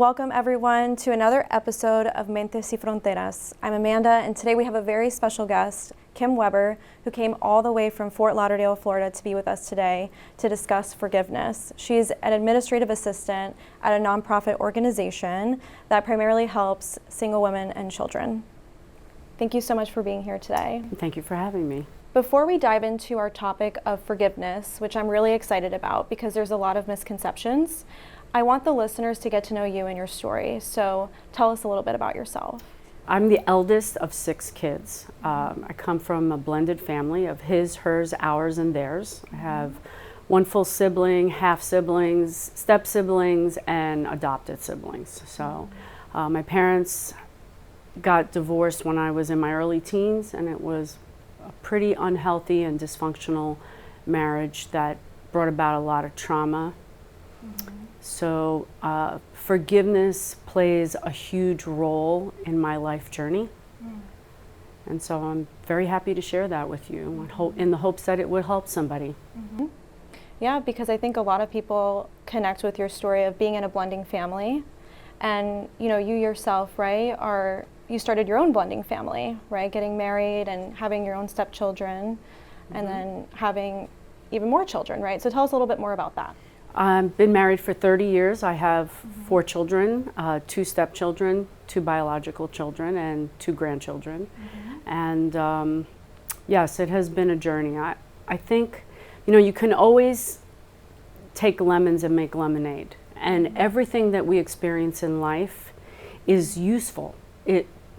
Welcome everyone to another episode of Mentes y Fronteras. I'm Amanda, and today we have a very special guest, Kim Weber, who came all the way from Fort Lauderdale, Florida to be with us today to discuss forgiveness. She's an administrative assistant at a nonprofit organization that primarily helps single women and children. Thank you so much for being here today. Thank you for having me. Before we dive into our topic of forgiveness, which I'm really excited about because there's a lot of misconceptions, I want the listeners to get to know you and your story. So tell us a little bit about yourself. I'm the eldest of 6 kids. I come from a blended family of his, hers, ours, and theirs. I have one full sibling, half siblings, step siblings, and adopted siblings. So my parents got divorced when I was in my early teens, and it was a pretty unhealthy and dysfunctional marriage that brought about a lot of trauma. So forgiveness plays a huge role in my life journey. And so I'm very happy to share that with you in the hopes that it would help somebody. Yeah, because I think a lot of people connect with your story of being in a blending family. And you yourself, right, you started your own blending family, right? Getting married and having your own stepchildren and then having even more children, right? So tell us a little bit more about that. I've been married for 30 years. I have 4 children, 2 stepchildren, 2 biological children, and 2 grandchildren. And yes, it has been a journey. I think, you can always take lemons and make lemonade. And everything that we experience in life is useful.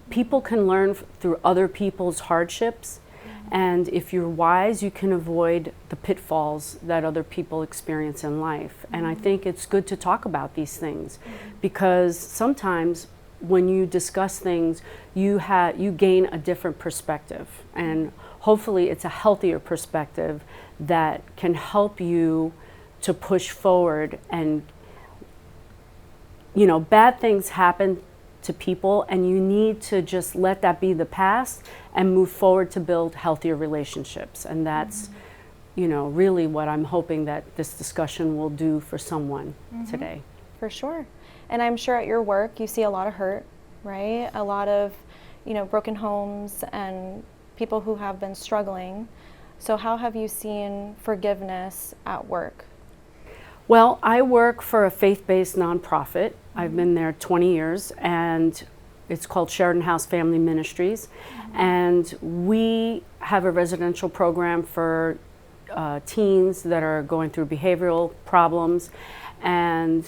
People can learn through other people's hardships. And if you're wise, you can avoid the pitfalls that other people experience in life. And I think it's good to talk about these things because sometimes when you discuss things, you gain a different perspective. And hopefully it's a healthier perspective that can help you to push forward. And, bad things happen to people, and you need to just let that be the past and move forward to build healthier relationships. And that's, really what I'm hoping that this discussion will do for someone today. For sure. And I'm sure at your work you see a lot of hurt, right? A lot of, broken homes and people who have been struggling. So how have you seen forgiveness at work? Well, I work for a faith-based nonprofit. I've been there 20 years, and it's called Sheridan House Family Ministries. And we have a residential program for teens that are going through behavioral problems. And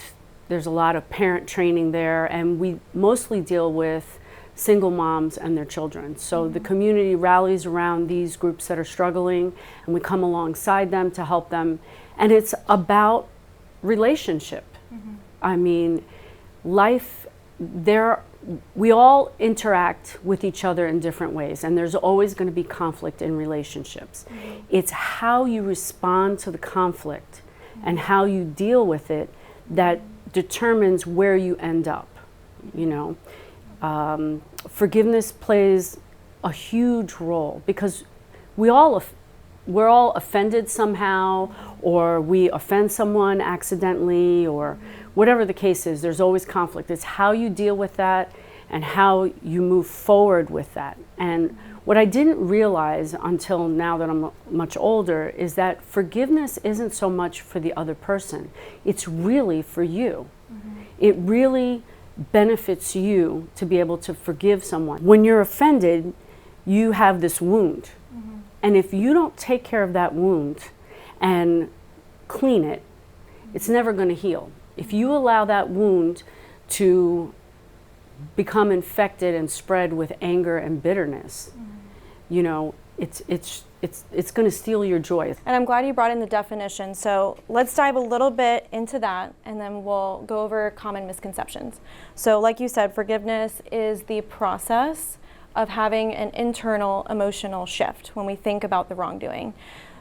there's a lot of parent training there, and we mostly deal with single moms and their children. So the community rallies around these groups that are struggling, and we come alongside them to help them. And it's about relationship. I mean, life, we all interact with each other in different ways, and there's always going to be conflict in relationships. It's how you respond to the conflict and how you deal with it that determines where you end up. Forgiveness plays a huge role because we're all offended somehow, or we offend someone accidentally, or whatever the case is. There's always conflict. It's how you deal with that and how you move forward with that. And what I didn't realize until now that I'm much older is that forgiveness isn't so much for the other person. It's really for you. It really benefits you to be able to forgive someone. When you're offended, you have this wound. And if you don't take care of that wound and clean it, it's never going to heal. If you allow that wound to become infected and spread with anger and bitterness, it's going to steal your joy. And I'm glad you brought in the definition. So let's dive a little bit into that, and then we'll go over common misconceptions. So like you said, forgiveness is the process of having an internal emotional shift when we think about the wrongdoing.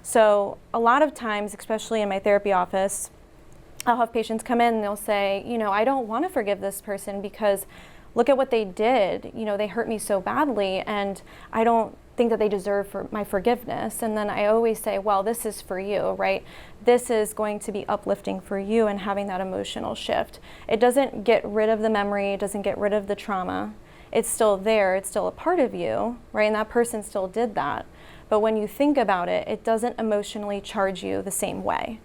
So a lot of times, especially in my therapy office, I'll have patients come in and they'll say, I don't want to forgive this person because look at what they did. They hurt me so badly, and I don't think that they deserve for my forgiveness. And then I always say, well, this is for you, right? This is going to be uplifting for you and having that emotional shift. It doesn't get rid of the memory. It doesn't get rid of the trauma. It's still there. It's still a part of you, right? And that person still did that. But when you think about it, it doesn't emotionally charge you the same way,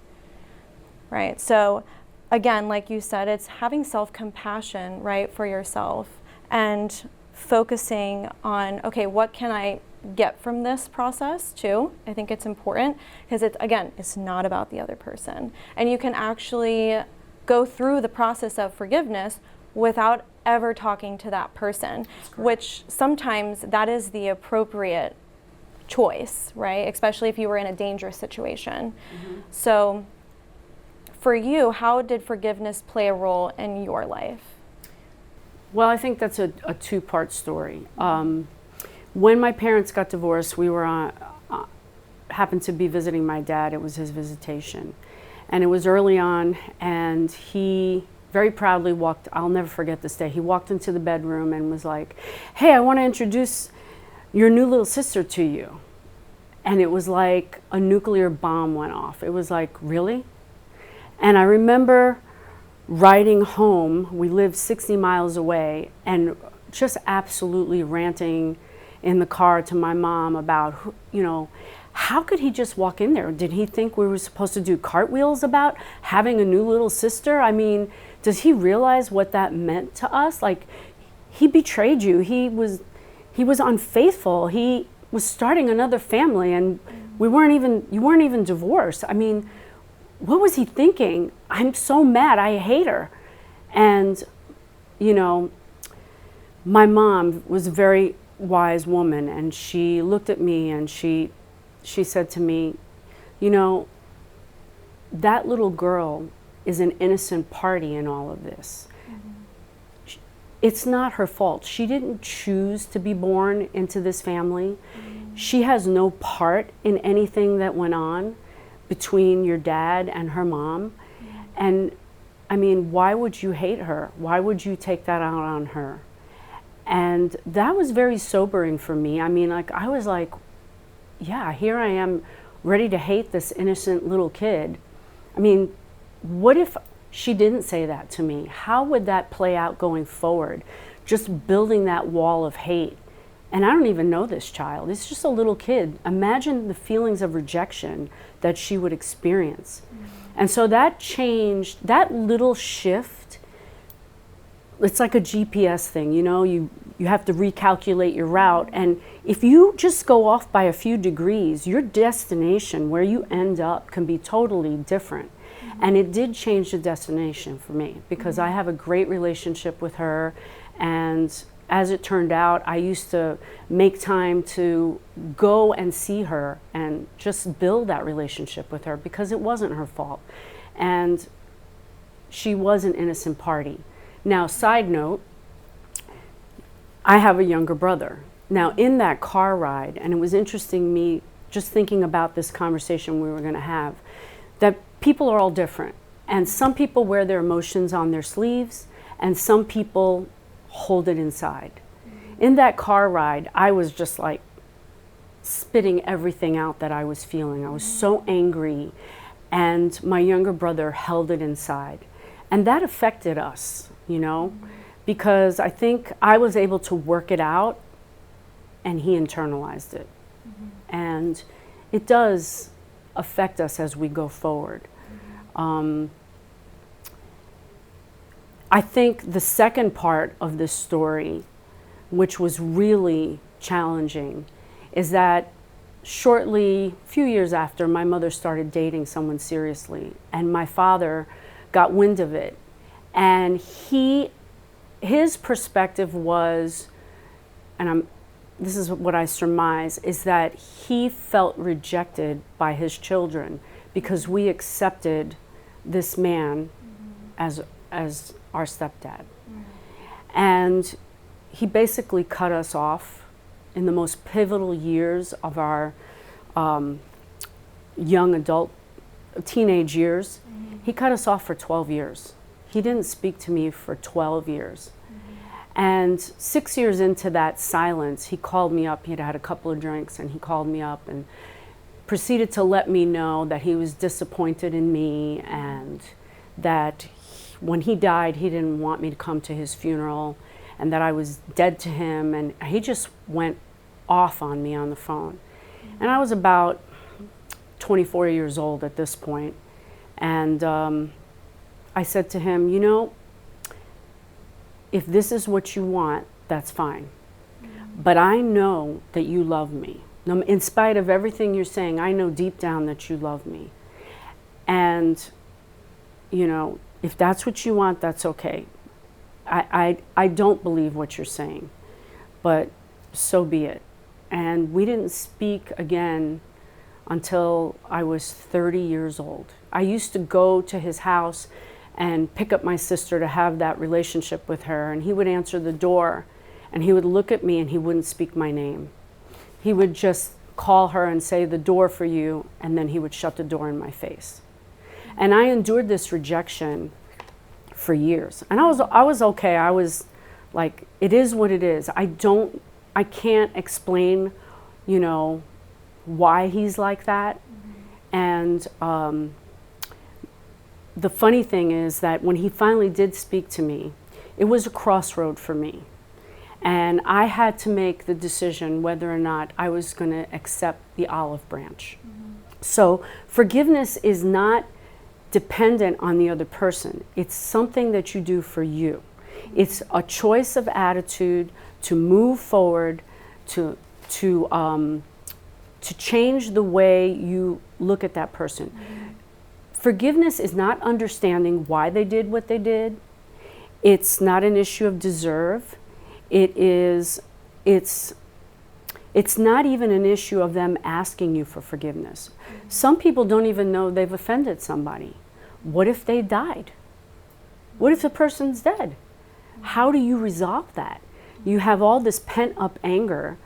right? So again, like you said, it's having self-compassion, right, for yourself and focusing on, okay, what can I get from this process too? I think it's important because it's not about the other person. And you can actually go through the process of forgiveness without ever talking to that person, which sometimes that is the appropriate choice, right? Especially if you were in a dangerous situation. Mm-hmm. So for you, how did forgiveness play a role in your life? Well, I think that's a two-part story. When my parents got divorced, we were happened to be visiting my dad. It was his visitation. And it was early on, and he very proudly walked, I'll never forget this day, he walked into the bedroom and was like, hey, I want to introduce your new little sister to you. And it was like a nuclear bomb went off. It was like, really? And I remember riding home, we lived 60 miles away, and just absolutely ranting in the car to my mom about, how could he just walk in there? Did he think we were supposed to do cartwheels about having a new little sister? I mean, does he realize what that meant to us? Like, he betrayed you. He was unfaithful. He was starting another family, and you weren't even divorced. I mean, what was he thinking? I'm so mad. I hate her. And, my mom was a very wise woman, and she looked at me and she said to me, that little girl is an innocent party in all of this. Mm-hmm. It's not her fault. She didn't choose to be born into this family. Mm-hmm. She has no part in anything that went on between your dad and her mom. Mm-hmm. And I mean, why would you hate her? Why would you take that out on her? And that was very sobering for me. I mean, I was like, yeah, here I am ready to hate this innocent little kid. I mean, what if she didn't say that to me? How would that play out going forward? Just building that wall of hate. And I don't even know this child. It's just a little kid. Imagine the feelings of rejection that she would experience. Mm-hmm. And so that changed, that little shift. It's like a GPS thing, you have to recalculate your route. And if you just go off by a few degrees, your destination, where you end up, can be totally different. Mm-hmm. And it did change the destination for me, because mm-hmm. I have a great relationship with her. And as it turned out, I used to make time to go and see her and just build that relationship with her, because it wasn't her fault. And she was an innocent party. Now, side note, I have a younger brother. Now, in that car ride, and it was interesting me just thinking about this conversation we were going to have, that people are all different. And some people wear their emotions on their sleeves, and some people hold it inside. Mm-hmm. In that car ride, I was just like spitting everything out that I was feeling. I was so angry, and my younger brother held it inside. And that affected us, because I think I was able to work it out and he internalized it. Mm-hmm. And it does affect us as we go forward. Mm-hmm. I think the second part of this story, which was really challenging, is that shortly, a few years after, my mother started dating someone seriously, and my father got wind of it. And his perspective was, and this is what I surmise, is that he felt rejected by his children because we accepted this man mm-hmm. as our stepdad. Mm-hmm. And he basically cut us off in the most pivotal years of our young adult, teenage years. Mm-hmm. He cut us off for 12 years. He didn't speak to me for 12 years. Mm-hmm. And 6 years into that silence, he called me up. He had had a couple of drinks, and he called me up and proceeded to let me know that he was disappointed in me, and that when he died, he didn't want me to come to his funeral, and that I was dead to him. And he just went off on me on the phone. And I was about 24 years old at this point. And I said to him, you know, if this is what you want, that's fine. But I know that you love me. In spite of everything you're saying, I know deep down that you love me. And, you know, if that's what you want, that's okay. I don't believe what you're saying, but so be it. And we didn't speak again until I was 30 years old. I used to go to his house and pick up my sister to have that relationship with her, and he would answer the door, and he would look at me, and he wouldn't speak my name. He would just call her and say, the door for you, and then he would shut the door in my face. And I endured this rejection for years. And I was okay. I was like, it is what it is. I can't explain, you know, why he's like that. And the funny thing is that when he finally did speak to me, it was a crossroad for me. And I had to make the decision whether or not I was going to accept the olive branch. So forgiveness is not dependent on the other person. It's something that you do for you. It's a choice of attitude to move forward, to change the way you look at that person. Forgiveness is not understanding why they did what they did. It's not an issue of deserve. It's not even an issue of them asking you for forgiveness. Some people don't even know they've offended somebody. What if they died? What if the person's dead? How do you resolve that? You have all this pent-up anger.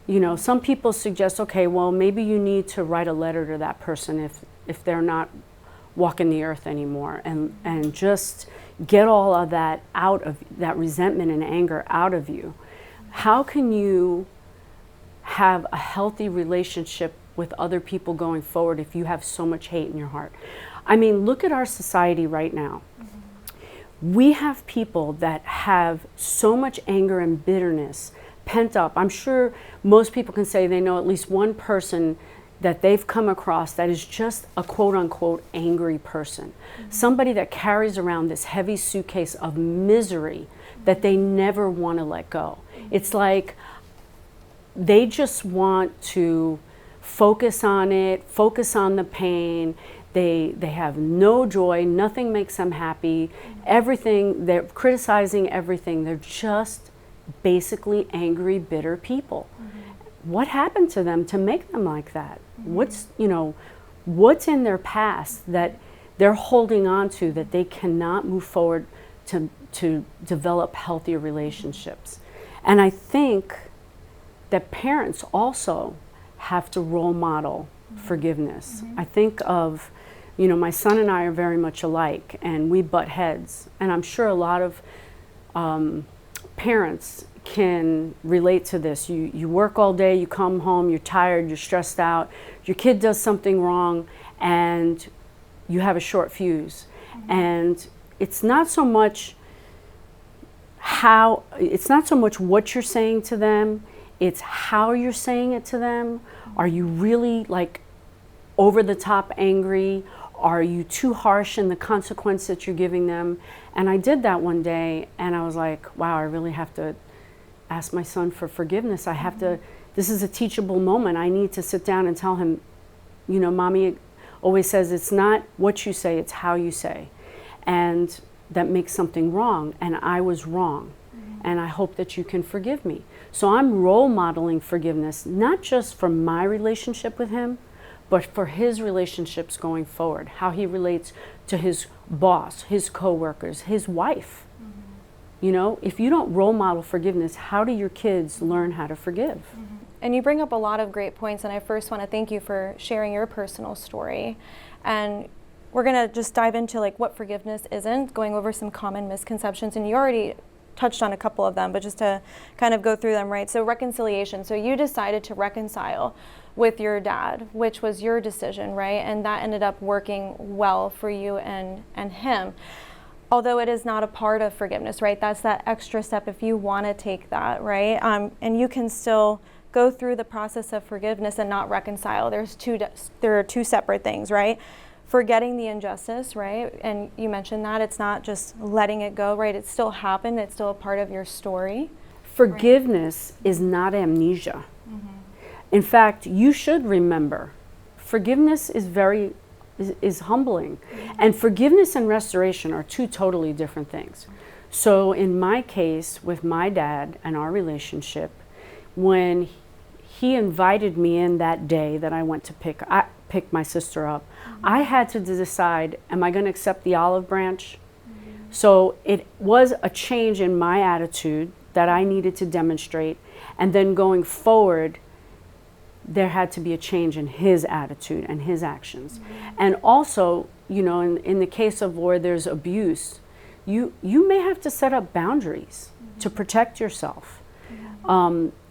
You know, some people suggest, okay, well, maybe you need to write a letter to that person if they're not walking the earth anymore, and just get all of that out of that resentment and anger out of you. How can you have a healthy relationship with other people going forward if you have so much hate in your heart? I mean, look at our society right now. We have people that have so much anger and bitterness pent up. I'm sure most people can say they know at least one person that they've come across that is just a quote-unquote angry person. Somebody that carries around this heavy suitcase of misery that they never want to let go. It's like they just want to focus on it, focus on the pain. They have no joy, nothing makes them happy, everything, they're criticizing everything. They're just basically angry, bitter people. What happened to them to make them like that? What's in their past that they're holding on to that they cannot move forward to develop healthier relationships? And I think that parents also have to role model forgiveness. I think of, my son and I are very much alike, and we butt heads. And I'm sure a lot of parents can relate to this. You work all day, you come home, you're tired, you're stressed out, your kid does something wrong, and you have a short fuse. And it's not so much what you're saying to them, it's how you're saying it to them. Are you really like over the top angry? Are you too harsh in the consequence that you're giving them? And I did that one day, and I was like, wow, I really have to ask my son for forgiveness. I have to, this is a teachable moment. I need to sit down and tell him, Mommy always says it's not what you say, it's how you say. And that makes something wrong, and I was wrong. And I hope that you can forgive me. So I'm role modeling forgiveness, not just for my relationship with him, but for his relationships going forward, how he relates to his boss, his coworkers, his wife. If you don't role model forgiveness, how do your kids learn how to forgive? And you bring up a lot of great points, and I first want to thank you for sharing your personal story. And we're going to just dive into what forgiveness isn't, going over some common misconceptions, and you already touched on a couple of them, but just to kind of go through them, right? So reconciliation. So you decided to reconcile with your dad, which was your decision, right? And that ended up working well for you and him. Although it is not a part of forgiveness, right? That's that extra step if you want to take that, right? And you can still go through the process of forgiveness and not reconcile. There are two separate things, right? Forgetting the injustice, right? And you mentioned that it's not just letting it go, right? It still happened. It's still a part of your story. Forgiveness is not amnesia. In fact, you should remember. Forgiveness is humbling. And forgiveness and restoration are two totally different things. So in my case, with my dad and our relationship, when he invited me in that day that I went to pick my sister up, I had to decide, am I going to accept the olive branch? So it was a change in my attitude that I needed to demonstrate. And then going forward, there had to be a change in his attitude and his actions. And also, you know, in the case of where there's abuse, you may have to set up boundaries to protect yourself.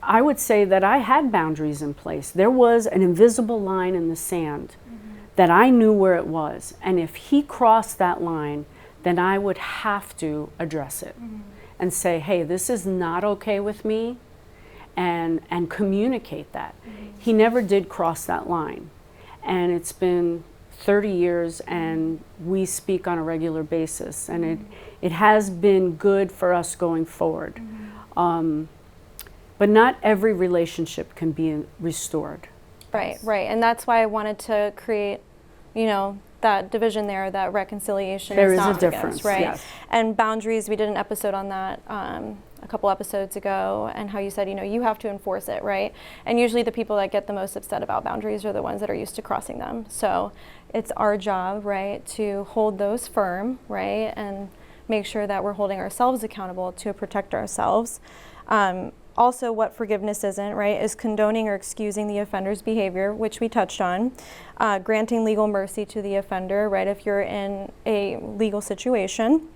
I would say that I had boundaries in place. There was an invisible line in the sand that I knew where it was. And if he crossed that line, then I would have to address it and say, hey, this is not okay with me, and communicate that. He never did cross that line. And it's been 30 years and we speak on a regular basis. And it has been good for us going forward. But not every relationship can be restored. Right. And that's why I wanted to create, you know, that division there, that reconciliation. There is a difference, right? yes. And boundaries, we did an episode on that a couple episodes ago, and how you said, you know, you have to enforce it, right? And usually the people that get the most upset about boundaries are the ones that are used to crossing them. So it's our job, right, to hold those firm, right, and make sure that we're holding ourselves accountable to protect ourselves. Also, what forgiveness isn't, right, is condoning or excusing the offender's behavior, which we touched on, granting legal mercy to the offender, right, if you're in a legal situation,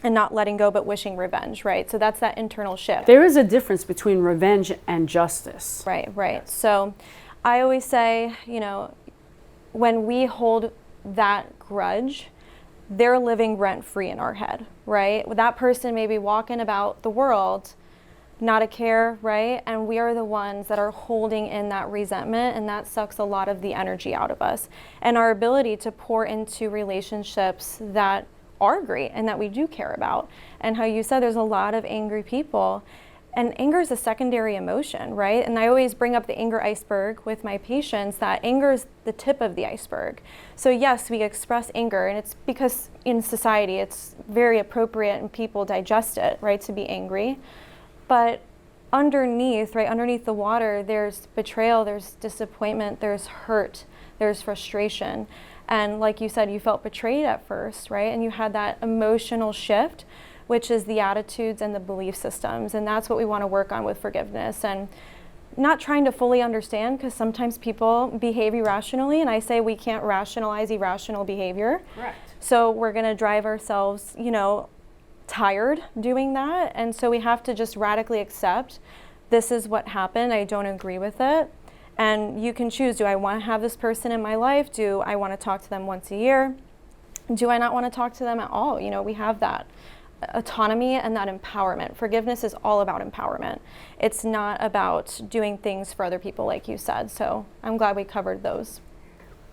and not letting go but wishing revenge, right? So that's that internal shift. There is a difference between revenge and justice. Right. So I always say, you know, when we hold that grudge, they're living rent-free in our head, right? That person may be walking about the world not a care, right? And we are the ones that are holding in that resentment, and that sucks a lot of the energy out of us. And our ability to pour into relationships that are great and that we do care about. And how you said there's a lot of angry people, and anger is a secondary emotion, right? And I always bring up the anger iceberg with my patients, that anger is the tip of the iceberg. So yes, we express anger, and it's because in society it's very appropriate and people digest it, right, to be angry. But underneath, right, underneath the water, there's betrayal, there's disappointment, there's hurt, there's frustration. And like you said, you felt betrayed at first, right? And you had that emotional shift, which is the attitudes and the belief systems. And that's what we want to work on with forgiveness. And not trying to fully understand, because sometimes people behave irrationally, and I say we can't rationalize irrational behavior. Correct. So we're going to drive ourselves, you know, tired doing that. And so we have to just radically accept, this is what happened, I don't agree with it. And you can choose, do I want to have this person in my life? Do I want to talk to them once a year? Do I not want to talk to them at all? You know, we have that autonomy and that empowerment. Forgiveness is all about empowerment. It's not about doing things for other people, like you said. So I'm glad we covered those.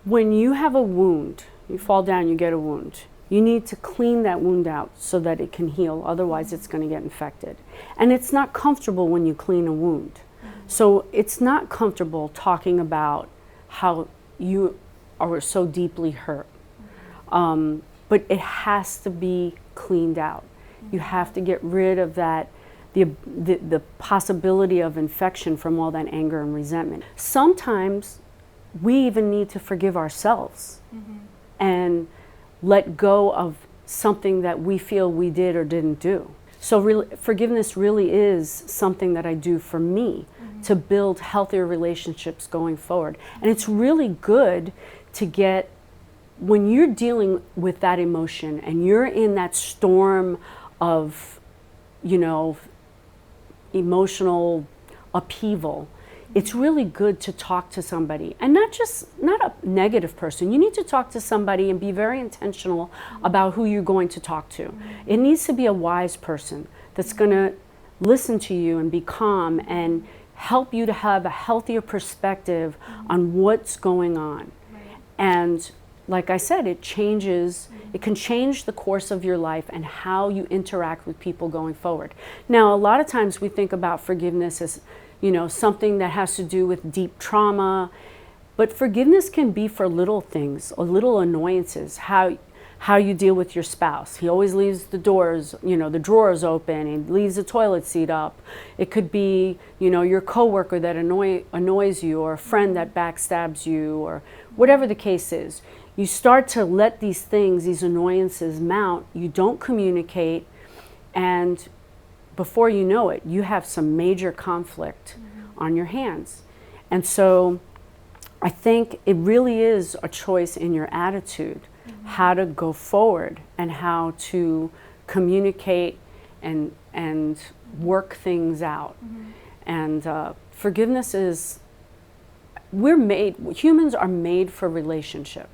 When you have a wound, you fall down, you get a wound. You need to clean that wound out so that it can heal. Otherwise, it's going to get infected. And it's not comfortable when you clean a wound. So it's not comfortable talking about how you are so deeply hurt. But it has to be cleaned out. You have to get rid of that, the possibility of infection from all that anger and resentment. Sometimes we even need to forgive ourselves and let go of something that we feel we did or didn't do. So forgiveness really is something that I do for me to build healthier relationships going forward. And it's really good to get, when you're dealing with that emotion and you're in that storm of you know, emotional upheaval, it's really good to talk to somebody, and not a negative person. You need to talk to somebody and be very intentional about who you're going to talk to. It needs to be a wise person that's going to listen to you and be calm and help you to have a healthier perspective on what's going on. And like I said, it can change the course of your life and how you interact with people going forward. Now, a lot of times we think about forgiveness as, you know, something that has to do with deep trauma, but forgiveness can be for little things or little annoyances. How you deal with your spouse. He always leaves the doors, you know, the drawers open, he leaves the toilet seat up. It could be, you know, your coworker that annoys you, or a friend that backstabs you, or whatever the case is. You start to let these things, these annoyances mount, you don't communicate, and before you know it, you have some major conflict on your hands. And so I think it really is a choice in your attitude, how to go forward and how to communicate and work things out. And forgiveness is, humans are made for relationships.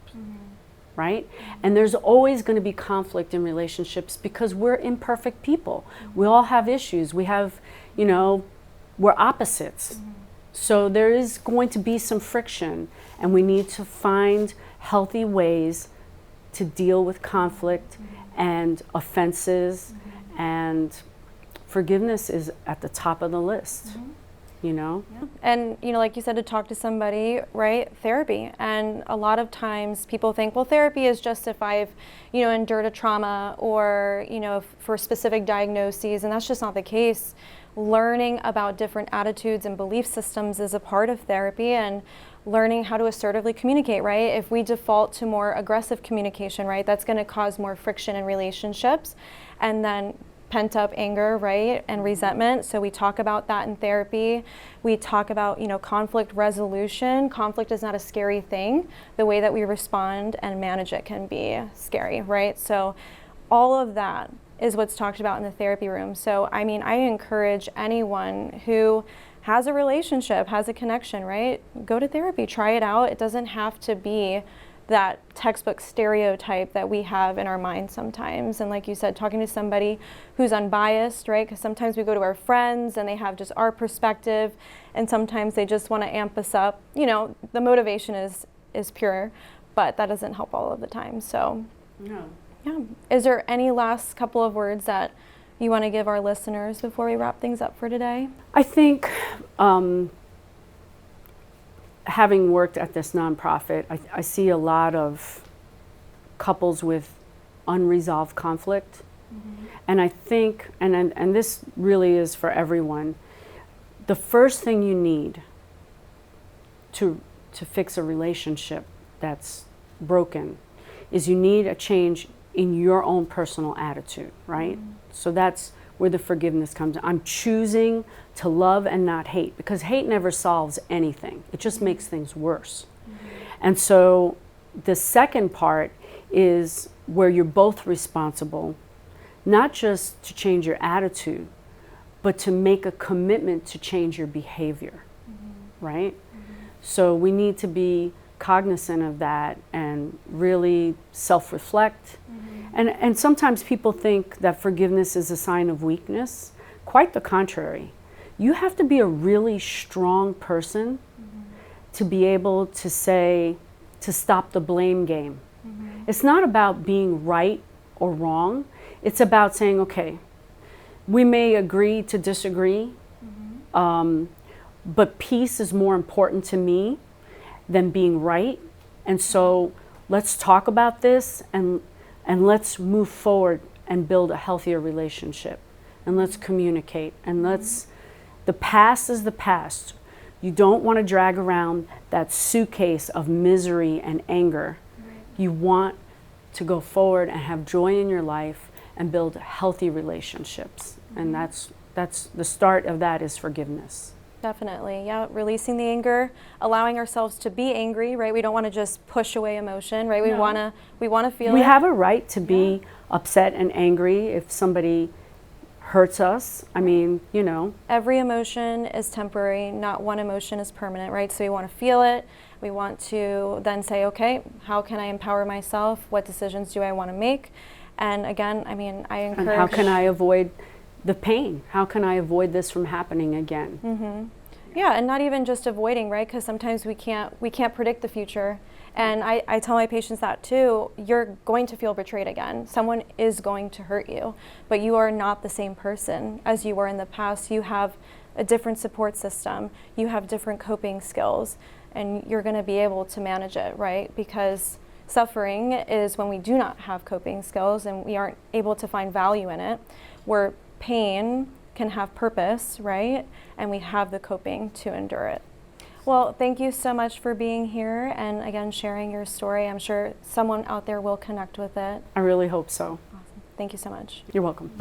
Right? And there's always going to be conflict in relationships because we're imperfect people. We all have issues. We have, you know, we're opposites. So there is going to be some friction, and we need to find healthy ways to deal with conflict and offenses, and forgiveness is at the top of the list. You know? Yeah. And, you know, like you said, to talk to somebody, right? Therapy. And a lot of times people think, well, therapy is just if I've, you know, endured a trauma or, you know, for specific diagnoses, and that's just not the case. Learning about different attitudes and belief systems is a part of therapy, and learning how to assertively communicate, right? If we default to more aggressive communication, right, that's going to cause more friction in relationships, and then pent up anger, right, and resentment. So we talk about that in therapy. We talk about, you know, conflict resolution. Conflict is not a scary thing. The way that we respond and manage it can be scary, right? So all of that is what's talked about in the therapy room. So, I mean, I encourage anyone who has a relationship, has a connection, right? Go to therapy, try it out. It doesn't have to be that textbook stereotype that we have in our mind sometimes. And like you said, talking to somebody who's unbiased, right? Because sometimes we go to our friends and they have just our perspective, and sometimes they just want to amp us up. You know, the motivation is pure, but that doesn't help all of the time. So, No. Yeah. Is there any last couple of words that you want to give our listeners before we wrap things up for today? I think having worked at this nonprofit, I see a lot of couples with unresolved conflict. And I think, and this really is for everyone, the first thing you need to fix a relationship that's broken is you need a change in your own personal attitude, right? So that's where the forgiveness comes in. I'm choosing to love and not hate, because hate never solves anything. It just makes things worse. And so the second part is where you're both responsible, not just to change your attitude, but to make a commitment to change your behavior, right? So we need to be cognizant of that and really self-reflect. And sometimes people think that forgiveness is a sign of weakness. Quite the contrary. You have to be a really strong person to be able to say, to stop the blame game. It's not about being right or wrong. It's about saying, okay, we may agree to disagree, but peace is more important to me than being right. And so let's talk about this and let's move forward and build a healthier relationship. And let's communicate. And the past is the past. You don't want to drag around that suitcase of misery and anger. You want to go forward and have joy in your life and build healthy relationships. And that's the start of that is forgiveness. Definitely, yeah. Releasing the anger, allowing ourselves to be angry, right? We don't want to just push away emotion, right? We want to feel it. We have a right to be upset and angry if somebody hurts us. I mean, you know. Every emotion is temporary, not one emotion is permanent, right? So we want to feel it. We want to then say, okay, how can I empower myself? What decisions do I want to make? And again, I mean, I encourage... And how can I avoid the pain? How can I avoid this from happening again? Mm-hmm. Yeah, and not even just avoiding, right? Because sometimes we can't predict the future. And I tell my patients that too. You're going to feel betrayed again. Someone is going to hurt you, but you are not the same person as you were in the past. You have a different support system. You have different coping skills, and you're going to be able to manage it, right? Because suffering is when we do not have coping skills and we aren't able to find value in it, where pain can have purpose, right? And we have the coping to endure it. Well, thank you so much for being here and again sharing your story. I'm sure someone out there will connect with it. I really hope so. Awesome. Thank you so much. You're welcome.